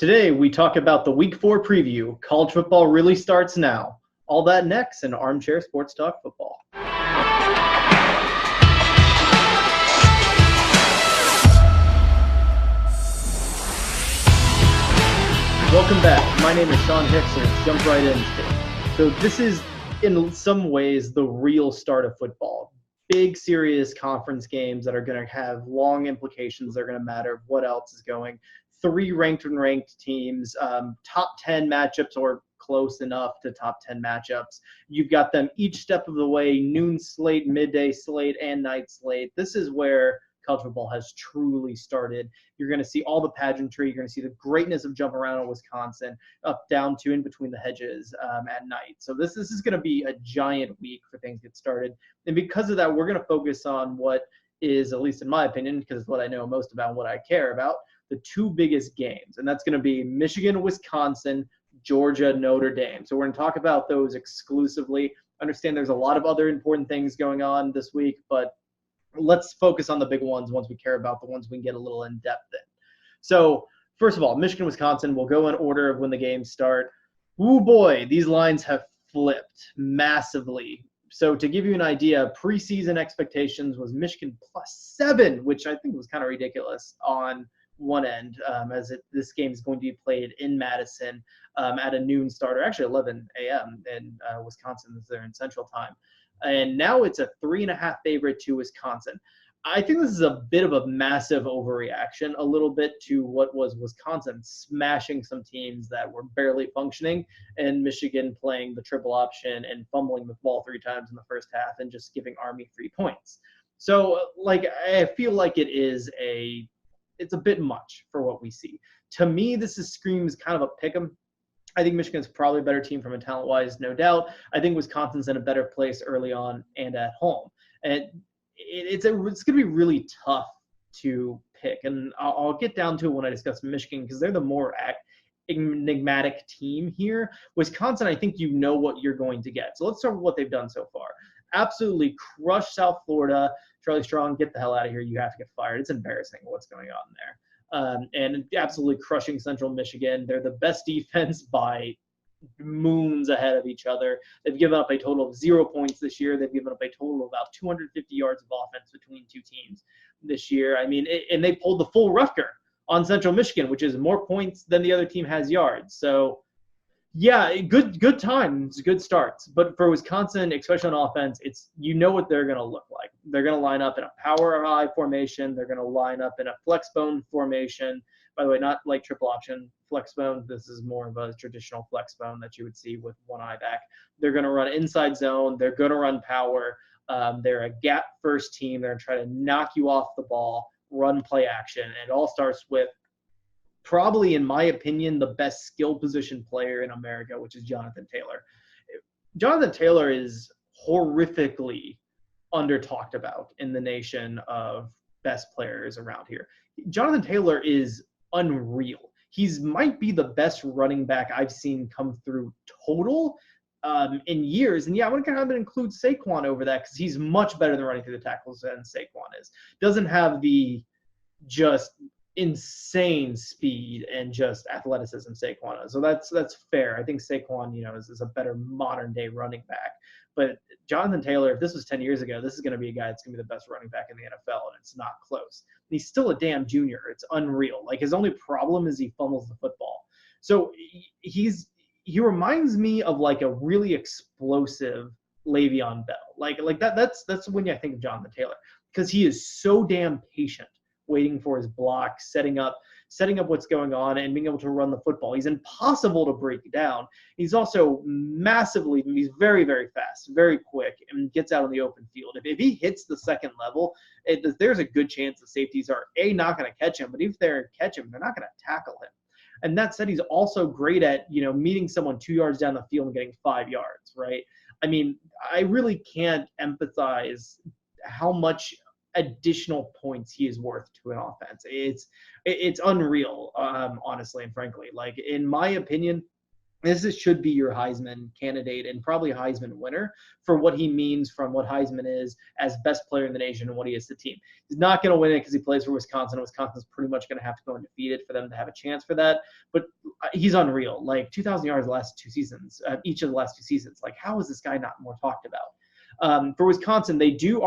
Today, we talk about the Week 4 preview. College football really starts now. All that next in Armchair Sports Talk Football. Welcome back. My name is Sean Hicks, and let's jump right into it. So this is, in some ways, the real start of football. Big, serious conference games that are going to have long implications. They're going to matter what else is going. 3 ranked and ranked teams, top 10 matchups or close enough to top 10 matchups. You've got them each step of the way, noon slate, midday slate, and night slate. This is where college football has truly started. You're going to see all the pageantry. You're going to see the greatness of jump around in Wisconsin, up, down to in between the hedges at night. So this is going to be a giant week for things to get started. And because of that, we're going to focus on what is, at least in my opinion, because it's what I know most about and what I care about, the 2 biggest games. And that's going to be Michigan, Wisconsin, Georgia, Notre Dame. So we're going to talk about those exclusively. Understand there's a lot of other important things going on this week, but let's focus on the big ones once we care about the ones we can get a little in depth in. So first of all, Michigan, Wisconsin, we'll go in order of when the games start. Ooh boy, these lines have flipped massively. So to give you an idea, preseason expectations was Michigan +7, which I think was kind of ridiculous on one end, this game is going to be played in Madison at a noon start, or actually 11 a.m. in Wisconsin, is there in Central Time. And now it's a 3.5 favorite to Wisconsin. I think this is a bit of a massive overreaction, a little bit to what was Wisconsin smashing some teams that were barely functioning, and Michigan playing the triple option and fumbling the ball 3 times in the first half and just giving Army 3 points. So, I feel like it's a bit much for what we see. To me, this screams kind of a pick'em. I think Michigan's probably a better team from a talent-wise, no doubt. I think Wisconsin's in a better place early on and at home. And it's going to be really tough to pick. And I'll get down to it when I discuss Michigan because they're the more enigmatic team here. Wisconsin, I think you know what you're going to get. So let's start with what they've done so far. Absolutely crushed South Florida. Charlie Strong, get the hell out of here. You have to get fired. It's embarrassing what's going on there. And absolutely crushing Central Michigan. They're the best defense by moons ahead of each other. They've given up a total of 0 points this year. They've given up a total of about 250 yards of offense between 2 teams this year. I mean, and they pulled the full Rutger on Central Michigan, which is more points than the other team has yards. So, yeah, good times, good starts. But for Wisconsin, especially on offense, you know what they're going to look like. They're going to line up in a power high formation. They're going to line up in a flex bone formation. By the way, not like triple option flex bone. This is more of a traditional flex bone that you would see with one eye back. They're going to run inside zone. They're going to run power. They're a gap first team. They're going to try to knock you off the ball, run play action. And it all starts with probably, in my opinion, the best skill position player in America, which is Jonathan Taylor. Jonathan Taylor is horrifically under-talked about in the nation of best players around here. Jonathan Taylor is unreal. Might be the best running back I've seen come through total in years. And yeah, I want to kind of include Saquon over that because he's much better than running through the tackles than Saquon is. Doesn't have the just insane speed and just athleticism Saquon is. So that's fair. I think Saquon, is a better modern day running back. But Jonathan Taylor, if this was 10 years ago, this is going to be a guy that's going to be the best running back in the NFL, and it's not close. And he's still a damn junior. It's unreal. His only problem is he fumbles the football. So he reminds me of a really explosive Le'Veon Bell. That's when I think of Jonathan Taylor, because he is so damn patient, waiting for his block, setting up what's going on, and being able to run the football. He's impossible to break down. He's also he's very, very fast, very quick, and gets out on the open field. If he hits the second level, there's a good chance the safeties are, not going to catch him, but if they catch him, they're not going to tackle him. And that said, he's also great at, meeting someone 2 yards down the field and getting 5 yards, right? I mean, I really can't empathize how much additional points he is worth to an offense. It's unreal, honestly and frankly. In my opinion, Should be your Heisman candidate and probably Heisman winner for what he means from what Heisman is as best player in the nation and what he is to the team. He's not going to win it because he plays for Wisconsin. Wisconsin's pretty much going to have to go undefeated for them to have a chance for that. But he's unreal. Like 2,000 yards the last 2 seasons, each of the last 2 seasons. Like, how is this guy not more talked about? For Wisconsin, they did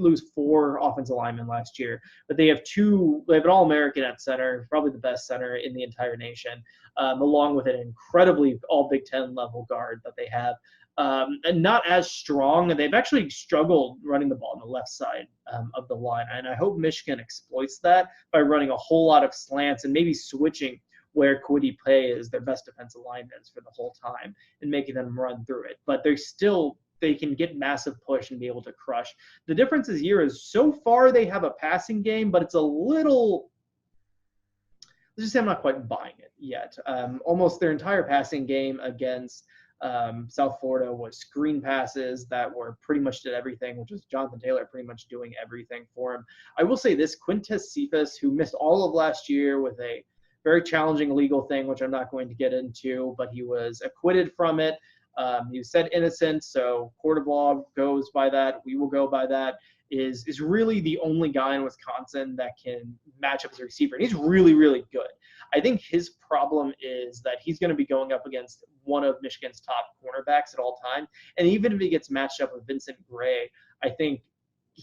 lose 4 offensive linemen last year, but they have an All-American at center, probably the best center in the entire nation, along with an incredibly all Big Ten level guard that they have. And not as strong. They've actually struggled running the ball on the left side of the line. And I hope Michigan exploits that by running a whole lot of slants and maybe switching where Quintez Cephus is their best defensive lineman for the whole time and making them run through it. But they can get massive push and be able to crush. The difference this year is so far they have a passing game, but it's a little – let's just say I'm not quite buying it yet. Almost their entire passing game against South Florida was screen passes that were pretty much did everything, which was Jonathan Taylor pretty much doing everything for him. I will say this, Quintez Cephus, who missed all of last year with a very challenging legal thing, which I'm not going to get into, but he was acquitted from it. He was said innocent, so court of law goes by that. We will go by that. Is really the only guy in Wisconsin that can match up as a receiver. And he's really, really good. I think his problem is that he's going to be going up against one of Michigan's top cornerbacks at all time. And even if he gets matched up with Vincent Gray, I think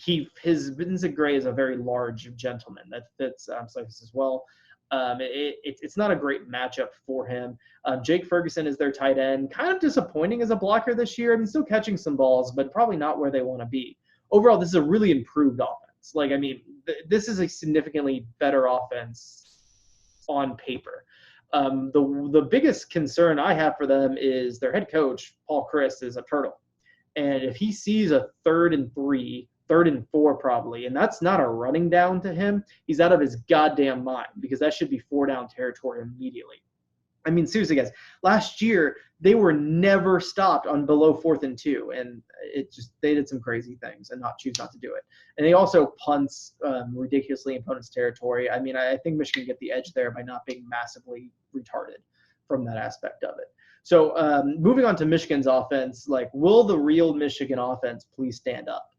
Vincent Gray is a very large gentleman that fits Cephus as well. It's not a great matchup for him. Jake Ferguson is their tight end. Kind of disappointing as a blocker this year. I mean, still catching some balls, but probably not where they want to be. Overall, this is a really improved offense. This is a significantly better offense on paper. The biggest concern I have for them is their head coach, Paul Chryst, is a turtle. And if he sees a 3rd and 3, 3rd and 4 probably, and that's not a running down to him, he's out of his goddamn mind because that should be 4 down territory immediately. I mean, seriously, guys, last year they were never stopped on below 4th and 2, and they did some crazy things and choose not to do it. And they also punts ridiculously in opponent's territory. I mean, I think Michigan get the edge there by not being massively retarded from that aspect of it. So moving on to Michigan's offense, will the real Michigan offense please stand up?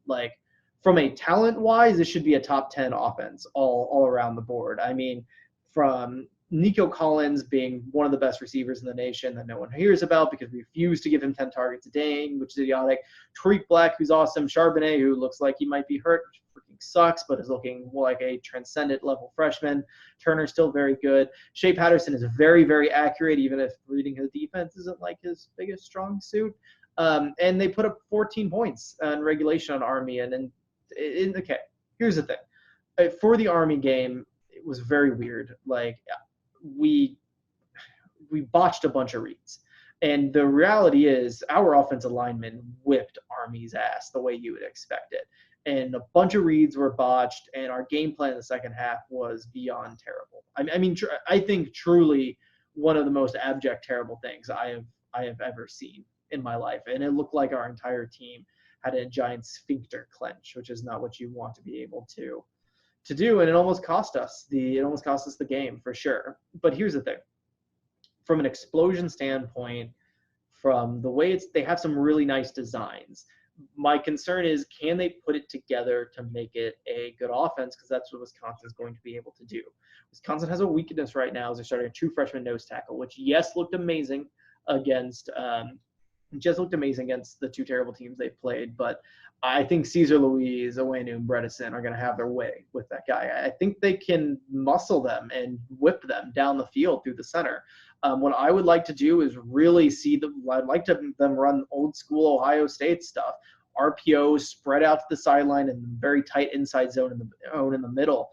From a talent-wise, it should be a top 10 offense all around the board. I mean, from Nico Collins being one of the best receivers in the nation that no one hears about because we refuse to give him 10 targets a day, which is idiotic. Tariq Black, who's awesome. Charbonnet, who looks like he might be hurt, which freaking sucks, but is looking like a transcendent level freshman. Turner's still very good. Shea Patterson is very, very accurate, even if reading his defense isn't his biggest strong suit. And they put up 14 points in regulation on Army. Okay, here's the thing. For the Army game, it was very weird. We botched a bunch of reads. And the reality is our offensive linemen whipped Army's ass the way you would expect it. And a bunch of reads were botched, and our game plan in the second half was beyond terrible. I think truly one of the most abject, terrible things I have ever seen in my life. And it looked like our entire team had a giant sphincter clench, which is not what you want to be able to do, and it almost cost us the game for sure. But here's the thing. From an explosion standpoint, from the way they have some really nice designs, my concern is, can they put it together to make it a good offense? Because that's what Wisconsin's going to be able to do. Wisconsin has a weakness right now as they're starting a true freshman nose tackle, which looked amazing against the 2 terrible teams they played. But I think Cesar Luis, Owenu, and Bredesen are going to have their way with that guy. I think they can muscle them and whip them down the field through the center. What I would like to do is really I'd like them run old school Ohio State stuff. RPOs spread out to the sideline and very tight inside zone in the middle.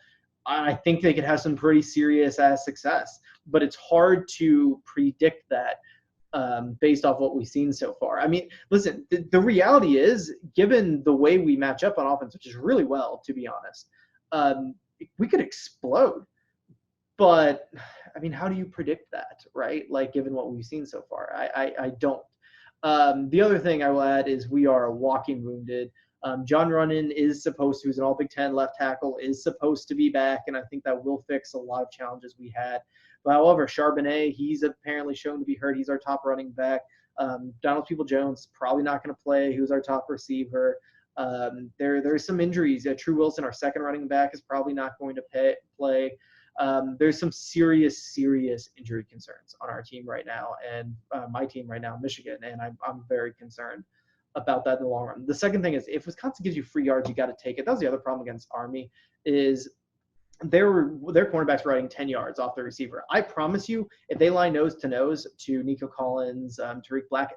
I think they could have some pretty serious ass success, but it's hard to predict that based off what we've seen so far. I mean, listen, the reality is, given the way we match up on offense, which is really well, to be honest, we could explode. But, I mean, how do you predict that, right? Given what we've seen so far. I don't. The other thing I will add is we are walking wounded. John Runyon who's an all Big Ten left tackle, is supposed to be back, and I think that will fix a lot of challenges we had. However, Charbonnet, he's apparently shown to be hurt. He's our top running back. Donald People-Jones probably not going to play. Who's our top receiver? There's some injuries. True Wilson, our second running back, is probably not going to play. There's some serious injury concerns on our team right now, and my team right now, Michigan, and I'm very concerned about that in the long run. The second thing is, if Wisconsin gives you free yards, you got to take it. That was the other problem against Army, is their cornerbacks were running 10 yards off the receiver. I promise you, if they lie nose to nose to Nico Collins, Tariq Black,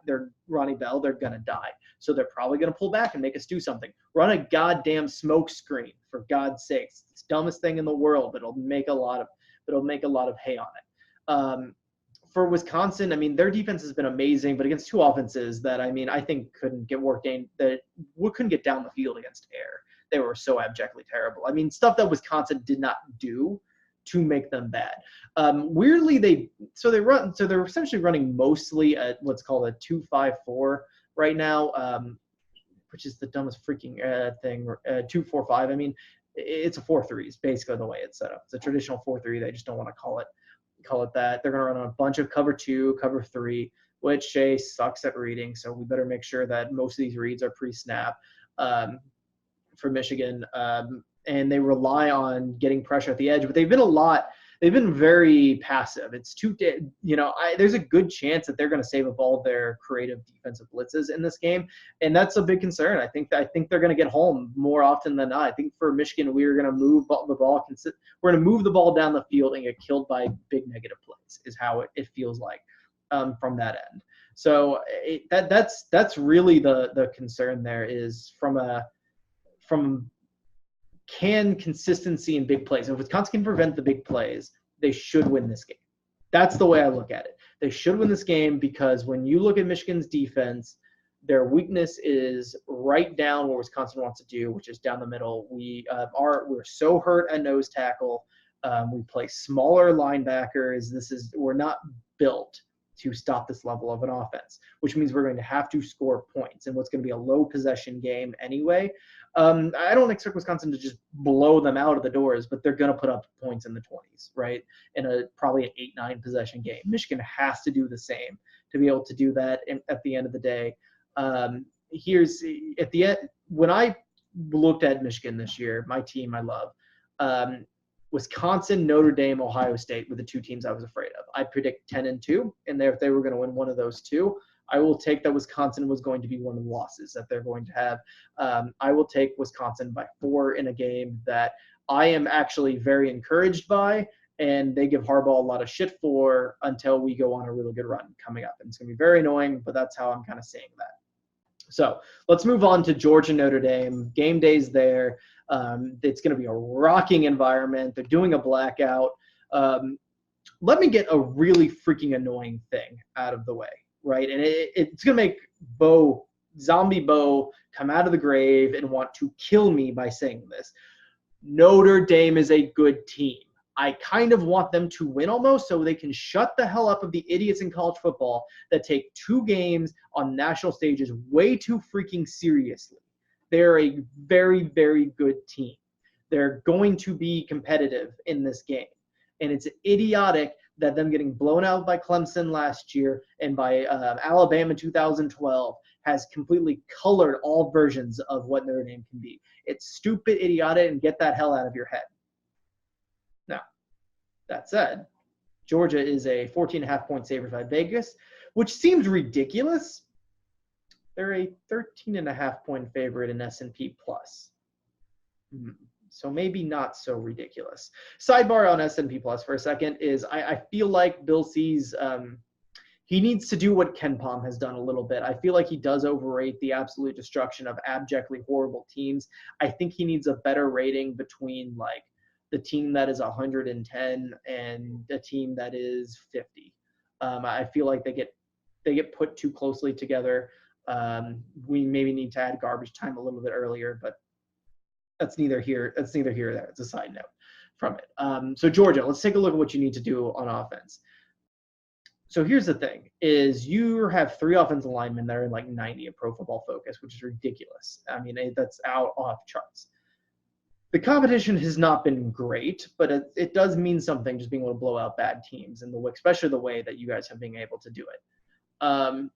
Ronnie Bell, they're going to die. So they're probably going to pull back and make us do something. Run a goddamn smoke screen, for God's sakes. It's the dumbest thing in the world, but it'll make a lot of hay on it. For Wisconsin, I mean, their defense has been amazing, but against two offenses that, I mean, I think couldn't get down the field against air. They were so abjectly terrible. I mean, stuff that Wisconsin did not do to make them bad. Weirdly, they're essentially running mostly at what's called a 2-5-4 right now, which is the dumbest freaking thing. 2-4-5. I mean, it's a 4-3 is basically the way it's set up. It's a traditional 4-3. They just don't want to call it that. They're going to run a bunch of cover 2, cover 3, which Shea sucks at reading. So we better make sure that most of these reads are pre-snap. For Michigan, and they rely on getting pressure at the edge, but they've been very passive. It's there's a good chance that they're going to save up all their creative defensive blitzes in this game, and that's a big concern. I think they're going to get home more often than not. I think for Michigan, we're going to move the ball. We're going to move the ball down the field and get killed by big negative plays, is how it feels like from that end. So that's really the concern there, is from can consistency in big plays. If Wisconsin can prevent the big plays, they should win this game. That's the way I look at it. They should win this game, because when you look at Michigan's defense, their weakness is right down where Wisconsin wants to do, which is down the middle. We're so hurt at nose tackle. We play smaller linebackers. We're not built to stop this level of an offense, which means we're going to have to score points in what's going to be a low possession game anyway. I don't expect Wisconsin to just blow them out of the doors, but they're going to put up points in the 20s, right? In probably an 8-9 possession game. Michigan has to do the same to be able to do that at the end of the day. When I looked at Michigan this year, my team I love, Wisconsin, Notre Dame, Ohio State were the two teams I was afraid of. I predict 10-2, and if they were going to win one of those two, I will take that Wisconsin was going to be one of the losses that they're going to have. I will take Wisconsin by 4 in a game that I am actually very encouraged by, and they give Harbaugh a lot of shit for until we go on a really good run coming up. And it's going to be very annoying, but that's how I'm kind of saying that. So let's move on to Georgia, Notre Dame. Game day's there. It's going to be a rocking environment. They're doing a blackout. Let me get a really freaking annoying thing out of the way, right? And it's going to make Zombie Bo, come out of the grave and want to kill me by saying this. Notre Dame is a good team. I kind of want them to win almost, so they can shut the hell up of the idiots in college football that take 2 games on national stages way too freaking seriously. They're a very, very good team. They're going to be competitive in this game. And it's idiotic that them getting blown out by Clemson last year and by Alabama in 2012 has completely colored all versions of what Notre Dame can be. It's stupid, idiotic, and get that hell out of your head. Now, that said, Georgia is a 14.5-point favorite by Vegas, which seems ridiculous. They're a 13.5-point favorite in S&P Plus. So maybe not so ridiculous. Sidebar on S&P Plus for a second is I feel like Bill C's he needs to do what Ken Pom has done a little bit. I feel like he does overrate the absolute destruction of abjectly horrible teams. I think he needs a better rating between like the team that is 110 and the team that is 50. I feel like they get put too closely together. We maybe need to add garbage time a little bit earlier, but that's neither here nor there. It's a side note from it. So Georgia, let's take a look at what you need to do on offense. So here's the thing, is you have 3 offensive linemen that are in like 90 at Pro Football Focus, which is ridiculous. I mean, that's out off charts. The competition has not been great, but it does mean something just being able to blow out bad teams, and especially the way that you guys have been able to do it.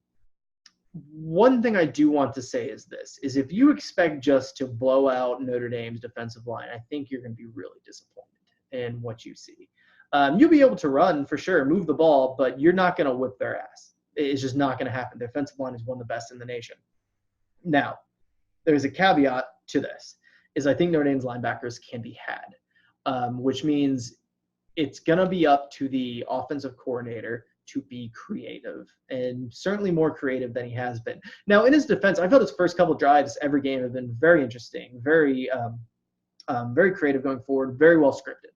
One thing I do want to say is this, is if you expect just to blow out Notre Dame's defensive line, I think you're going to be really disappointed in what you see. You'll be able to run for sure, move the ball, but you're not going to whip their ass. It's just not going to happen. Their defensive line is one of the best in the nation. Now, there's a caveat to this, is I think Notre Dame's linebackers can be had, which means it's going to be up to the offensive coordinator to be creative, and certainly more creative than he has been. Now, in his defense, I felt his first couple drives every game have been very interesting, very creative going forward, very well scripted,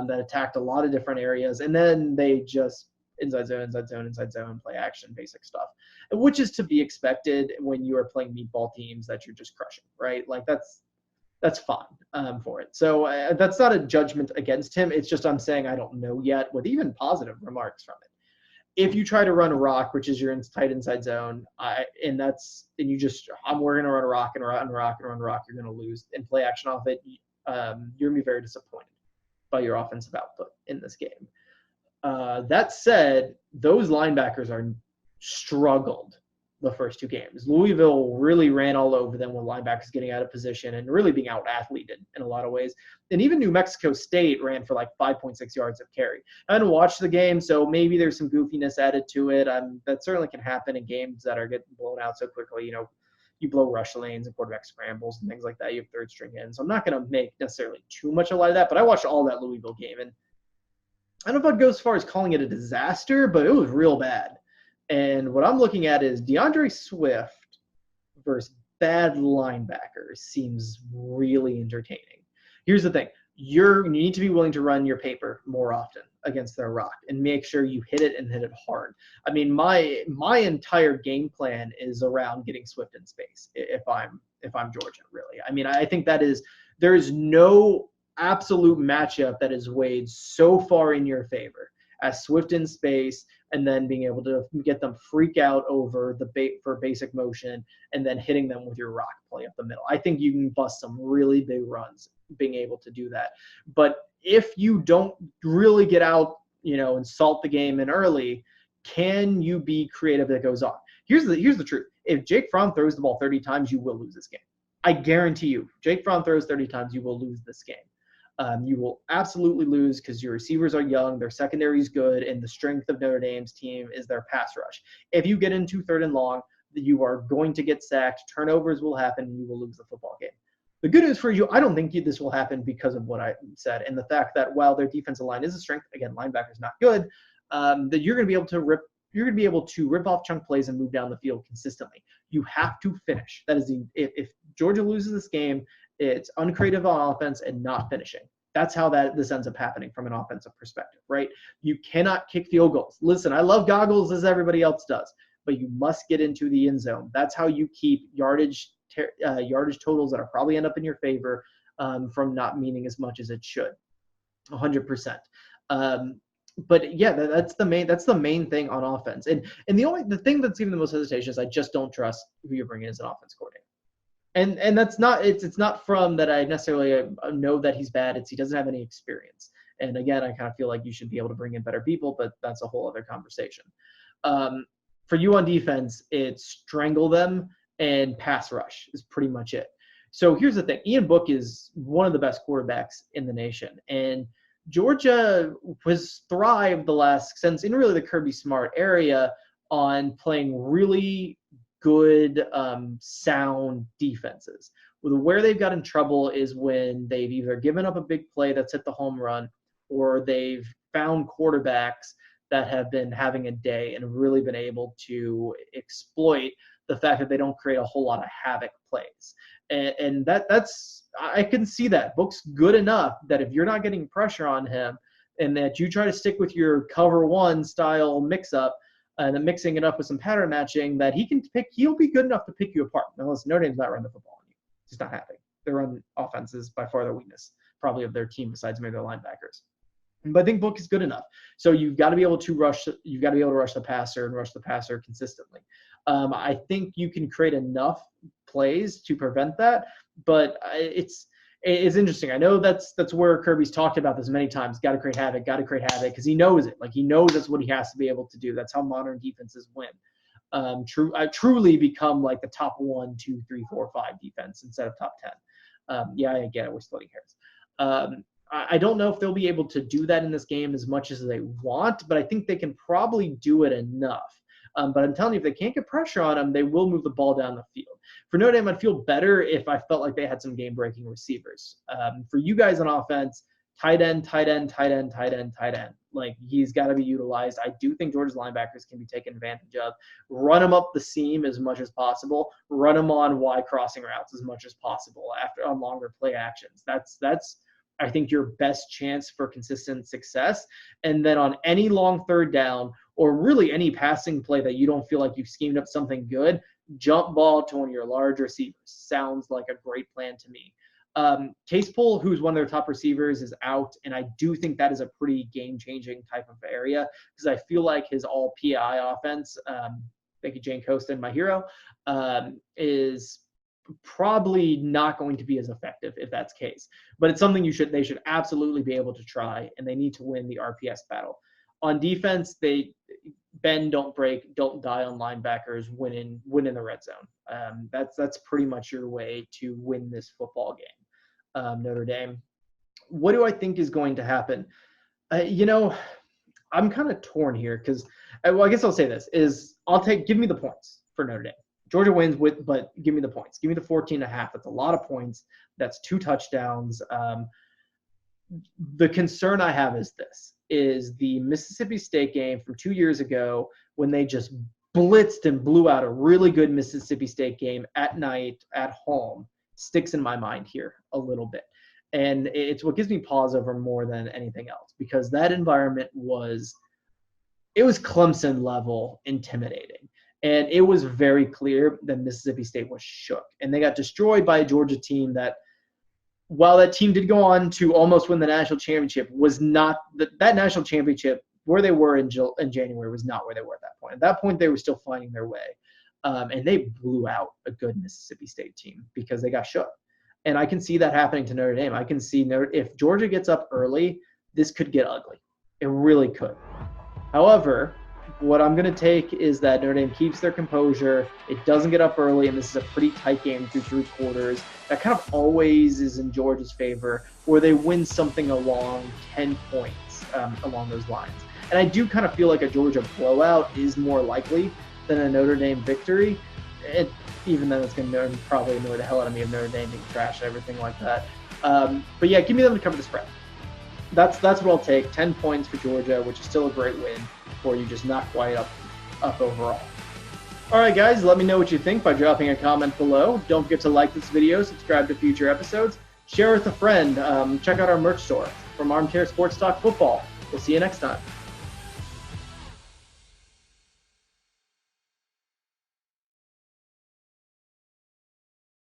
that attacked a lot of different areas, and then they just inside zone, play action, basic stuff, which is to be expected when you are playing meatball teams that you're just crushing, right? Like that's fine for it. So that's not a judgment against him. It's just I'm saying I don't know yet, with even positive remarks from it. If you try to run a rock, which is your tight inside zone, we're going to run a rock and run rock and run rock, you're going to lose. And play action off it, you're going to be very disappointed by your offensive output in this game. That said, those linebackers are struggled the first two games. Louisville really ran all over them with linebackers getting out of position and really being out-athleted in a lot of ways. And even New Mexico State ran for like 5.6 yards of carry. I didn't watch the game, so maybe there's some goofiness added to it. That certainly can happen in games that are getting blown out so quickly. You blow rush lanes and quarterback scrambles and things like that. You have third string in. So I'm not going to make necessarily too much a lot of that, but I watched all that Louisville game, and I don't know if I'd go as far as calling it a disaster, but it was real bad. And what I'm looking at is DeAndre Swift versus bad linebackers seems really entertaining. Here's the thing. You need to be willing to run your paper more often against their rock and make sure you hit it and hit it hard. I mean, my entire game plan is around getting Swift in space if I'm Georgia, really. I mean, I think there is no absolute matchup that is weighed so far in your favor as Swift in space, and then being able to get them freak out over the bait for basic motion, and then hitting them with your rock play up the middle. I think you can bust some really big runs being able to do that. But if you don't really get out, and salt the game in early, can you be creative that goes on? Here's the truth. If Jake Fromm throws the ball 30 times, you will lose this game. I guarantee you. Jake Fromm throws 30 times, you will lose this game. You will absolutely lose because your receivers are young, their secondary is good, and the strength of Notre Dame's team is their pass rush. If you get into third and long, you are going to get sacked, turnovers will happen, and you will lose the football game. The good news for you, I don't think this will happen because of what I said, and the fact that while their defensive line is a strength, again, linebacker's not good, that you're going to be able to rip off chunk plays and move down the field consistently. You have to finish. That is if Georgia loses this game, it's uncreative on offense and not finishing. That's how this ends up happening from an offensive perspective, right? You cannot kick field goals. Listen, I love goggles as everybody else does, but you must get into the end zone. That's how you keep yardage totals that are probably end up in your favor from not meaning as much as it should. 100%. But yeah, that's the main thing on offense. And the thing that's even the most hesitation is I just don't trust who you're bringing as an offense coordinator. And that's not it's not from that I necessarily know that he's bad. He doesn't have any experience. And again, I kind of feel like you should be able to bring in better people, but that's a whole other conversation. For you on defense, it's strangle them and pass rush is pretty much it. So here's the thing. Ian Book is one of the best quarterbacks in the nation. And Georgia has thrived since in really the Kirby Smart area on playing really good, sound defenses. Where they've got in trouble is when they've either given up a big play that's hit the home run, or they've found quarterbacks that have been having a day and really been able to exploit the fact that they don't create a whole lot of havoc plays. And that's I can see that. Book's good enough that if you're not getting pressure on him and that you try to stick with your cover one style mix-up, and then mixing it up with some pattern matching, that he'll be good enough to pick you apart. Now, listen, Notre Dame's not running the football on you. It's just not happening. Their run offense is by far their weakness, probably of their team, besides maybe their linebackers. But I think Book is good enough. So you've got to be able to rush the passer and rush the passer consistently. I think you can create enough plays to prevent that, but it's it's interesting. I know that's where Kirby's talked about this many times. Got to create havoc, because he knows it. Like, he knows that's what he has to be able to do. That's how modern defenses win. Truly become like the top 1, 2, 3, 4, 5 defense instead of top 10. Yeah, I get it. We're splitting hairs. I don't know if they'll be able to do that in this game as much as they want, but I think they can probably do it enough. But I'm telling you, if they can't get pressure on them, they will move the ball down the field. For Notre Dame, I'd feel better if I felt like they had some game-breaking receivers. For you guys on offense, tight end. Like, he's got to be utilized. I do think Georgia's linebackers can be taken advantage of. Run them up the seam as much as possible. Run them on wide crossing routes as much as possible on longer play actions. That's I think your best chance for consistent success. And then on any long third down, or really any passing play that you don't feel like you've schemed up something good, jump ball to one of your large receivers. Sounds like a great plan to me. Case Poole, who's one of their top receivers, is out, and I do think that is a pretty game-changing type of area, because I feel like his all-PI offense, thank you, Jane Coaston, my hero, is probably not going to be as effective if that's the case. But it's something they should absolutely be able to try, and they need to win the RPS battle. On defense, they bend, don't break, don't die on linebackers, win in the red zone. That's pretty much your way to win this football game. Notre Dame. What do I think is going to happen? I'm kind of torn here because, I guess I'll say this, give me the points for Notre Dame. Georgia wins but give me the points. Give me the 14.5. That's a lot of points. That's 2 touchdowns. The concern I have is the Mississippi State game from 2 years ago, when they just blitzed and blew out a really good Mississippi State game at night at home, sticks in my mind here a little bit. And it's what gives me pause over more than anything else, because that environment was Clemson level intimidating. And it was very clear that Mississippi State was shook. And they got destroyed by a Georgia team that, while that team did go on to almost win the national championship, was not that national championship where they were in January was not where they were at that point. At that point, they were still finding their way. And they blew out a good Mississippi State team because they got shook. And I can see that happening to Notre Dame. I can see if Georgia gets up early, this could get ugly. It really could. However, what I'm going to take is that Notre Dame keeps their composure. It doesn't get up early, and this is a pretty tight game through 3 quarters. That kind of always is in Georgia's favor, where they win something along 10 points along those lines. And I do kind of feel like a Georgia blowout is more likely than a Notre Dame victory. Even then, it's going to probably annoy the hell out of me if Notre Dame being trash and everything like that. But yeah, give me them to cover the spread. That's what I'll take. 10 points for Georgia, which is still a great win for you, just not quite up overall. All right, guys, let me know what you think by dropping a comment below. Don't forget to like this video, subscribe to future episodes, share with a friend, check out our merch store from Armchair Sports Talk Football. We'll see you next time.